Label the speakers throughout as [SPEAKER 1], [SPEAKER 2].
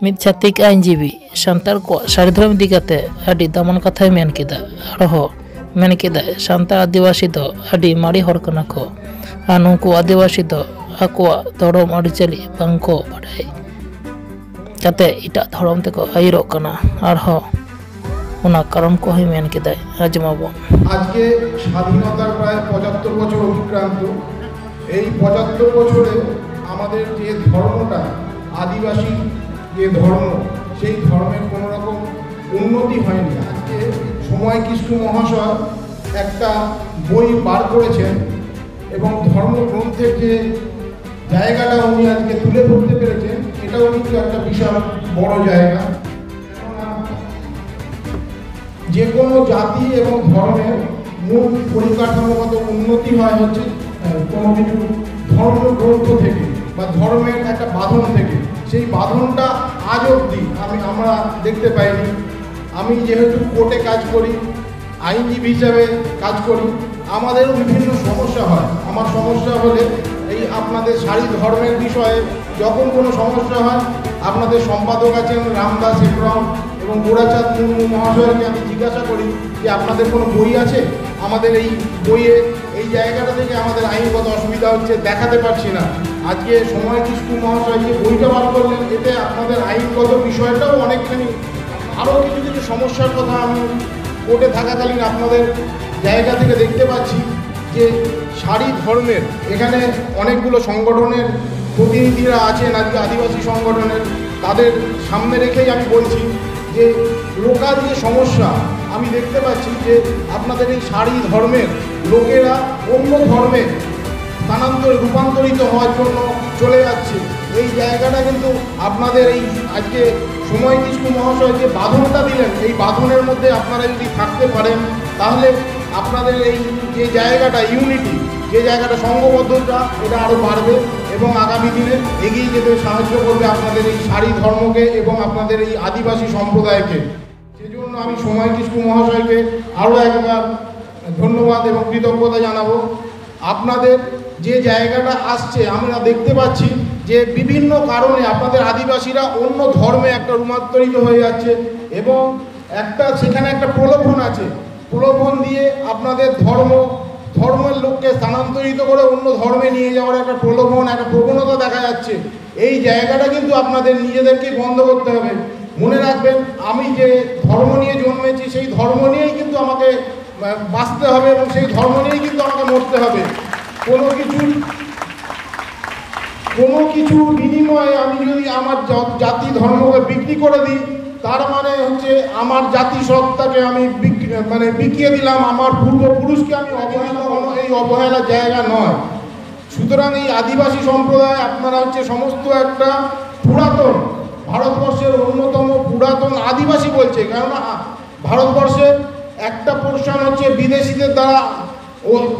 [SPEAKER 1] मित छात्रिक आईनजीवी सान्ताल को सारी धर्म इदी काते आदि दामन कथाय मेन केदा आरो मेन केदा सान्ताल आदिवासी दो आदि मारी हर कना को आर नुकु आदिवासी दो आकुआ धर्म आरिचाली बांको बाडाय जाते इटा धर्म तेको आइरो कना आरो ओना कारण को ही मेन केदा आजमाबो
[SPEAKER 2] आज के स्वाधीनतार प्राय 75 বছর অতিক্রান্ত এই 75 বছরে আমাদের যে ধর্মটা আদিবাসী যে ধর্ম সেই ধর্মের কোনো রকম উন্নতি হয়নি। আজকে সময় কৃষ্ণ মহাশয় একটা বই বার করেছেন এবং ধর্মগ্রন্থের যে জায়গাটা উনি আজকে তুলে ধরতে পেরেছেন এটাও কিন্তু একটা বিশাল বড় জায়গা। যে কোনো জাতি এবং ধর্মের মূল পরিকাঠামোগত উন্নতি হয় হচ্ছে কোনো কিছু ধর্মগ্রন্থ থেকে বা ধর্মের একটা বাঁধন থেকে। সেই বাঁধনটা আজ অবধি আমরা দেখতে পাইনি। আমি যেহেতু কোর্টে কাজ করি, আইনজীবী হিসাবে কাজ করি, আমাদেরও বিভিন্ন সমস্যা হয়। আমার সমস্যা হলে এই আপনাদের সারি ধর্মের বিষয়ে যখন কোনো সমস্যা হয় আপনাদের সম্পাদক আছেন রামদাস একরম এবং গোড়াচাঁদ মুর্মু মহাশয়কে আমি জিজ্ঞাসা করি যে আপনাদের কোনো বই আছে, আমাদের এই বইয়ে এই জায়গাটা থেকে আমাদের আইনগত অসুবিধা হচ্ছে, দেখাতে পারছি না। আজকে সময় কৃষ্ণ মহাশয় যে বইটা বার করলেন এতে আপনাদের আইনগত বিষয়টাও অনেকখানি আরও কিছু কিছু সমস্যার কথা আমি কোর্টে থাকাকালীন আপনাদের জায়গা থেকে দেখতে পাচ্ছি যে সারি ধর্মের এখানে অনেকগুলো সংগঠনের প্রতিনিধিরা আছেন আজকে আদিবাসী সংগঠনের, তাদের সামনে রেখেই আমি বলছি যে লোকাল যে সমস্যা আমি দেখতে পাচ্ছি যে আপনাদের এই সারি ধর্মের লোকেরা অন্য ধর্মে রূপান্তরিত হওয়ার জন্য চলে যাচ্ছে। এই জায়গাটা কিন্তু আপনাদের এই আজকে সময় কৃষ্ণ মহাশয় যে বাঁধনটা দিলেন এই বাঁধনের মধ্যে আপনারা যদি থাকতে পারেন তাহলে আপনাদের এই যে জায়গাটা ইউনিটি, যে জায়গাটা সংঘবদ্ধতা এটা আরও বাড়বে এবং আগামী দিনে এগিয়ে যেতে সাহায্য করবে আপনাদের এই সারি ধর্মকে এবং আপনাদের এই আদিবাসী সম্প্রদায়কে। সেজন্য আমি সময় কৃষ্ণ মহাশয়কে আরও একবার ধন্যবাদ এবং কৃতজ্ঞতা জানাবো। আপনাদের যে জায়গাটা আসছে আমরা দেখতে পাচ্ছি যে বিভিন্ন কারণে আপনাদের আদিবাসীরা অন্য ধর্মে একটা রূপান্তরিত হয়ে যাচ্ছে এবং সেখানে একটা প্রলোভন আছে, প্রলোভন দিয়ে আপনাদের ধর্মের লোককে স্থানান্তরিত করে অন্য ধর্মে নিয়ে যাওয়ার একটা প্রলোভন, একটা প্রবণতা দেখা যাচ্ছে। এই জায়গাটা কিন্তু আপনাদের নিজেদেরকেই বন্ধ করতে হবে। মনে রাখবেন আমি যে ধর্ম নিয়ে জন্মেছি সেই ধর্ম নিয়েই কিন্তু আমাকে বাঁচতে হবে এবং সেই ধর্ম নিয়েই কিন্তু আমাকে মরতে হবে। কোনো কিছু বিনিময়ে আমি যদি আমার জাতি ধর্মকে বিক্রি করে দিই তার মানে হচ্ছে আমার জাতি সত্তাকে আমি বিকিয়ে দিলাম, আমার পূর্বপুরুষকে আমি অবহেলা করব, এই অবহেলার জায়গা নয়। সুতরাং এই আদিবাসী সম্প্রদায় আপনারা হচ্ছে সমস্ত একটা পুরাতন ভারতবর্ষের অন্যতম পুরাতন আদিবাসী বলছে, কেননা ভারতবর্ষের একটা পোর্শন হচ্ছে বিদেশিদের দ্বারা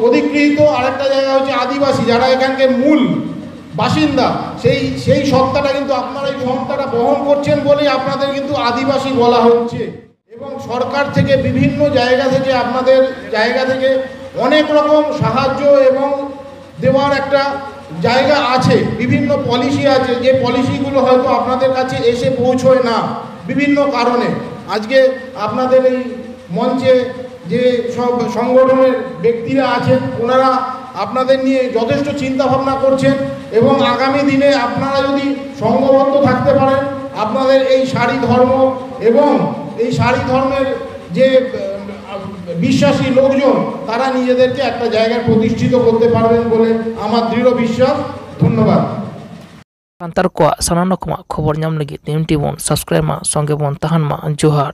[SPEAKER 2] অধিকৃত, আরেকটা জায়গা হচ্ছে আদিবাসী যারা এখানকার মূল বাসিন্দা। সেই সত্তাটা কিন্তু আপনারা এই সত্তাটা বহন করছেন বলেই আপনাদের কিন্তু আদিবাসী বলা হচ্ছে। এবং সরকার থেকে বিভিন্ন জায়গা থেকে আপনাদের জায়গা থেকে অনেক রকম সাহায্য এবং দেওয়ার একটা জায়গা আছে, বিভিন্ন পলিসি আছে, যে পলিসিগুলো হয়তো আপনাদের কাছে এসে পৌঁছয় না বিভিন্ন কারণে। আজকে আপনাদের এই মঞ্চে যে সব সংগঠনের ব্যক্তিরা আছেন ওনারা আপনাদের নিয়ে যথেষ্ট চিন্তা ভাবনা করছেন এবং আগামী দিনে আপনারা যদি সংঘবদ্ধ থাকতে পারেন আপনাদের এই সারি ধর্ম এবং এই সারি ধর্মের যে বিশ্বাসী লোকজন তারা নিজেদেরকে একটা জায়গায় প্রতিষ্ঠিত করতে পারবেন বলে আমার দৃঢ় বিশ্বাস। ধন্যবাদ।
[SPEAKER 1] সান্তাল को सानाम रकम खबर नाम लगी टीम टी बन सब्सक्राइब मा संगे बन तहन मा जोहार।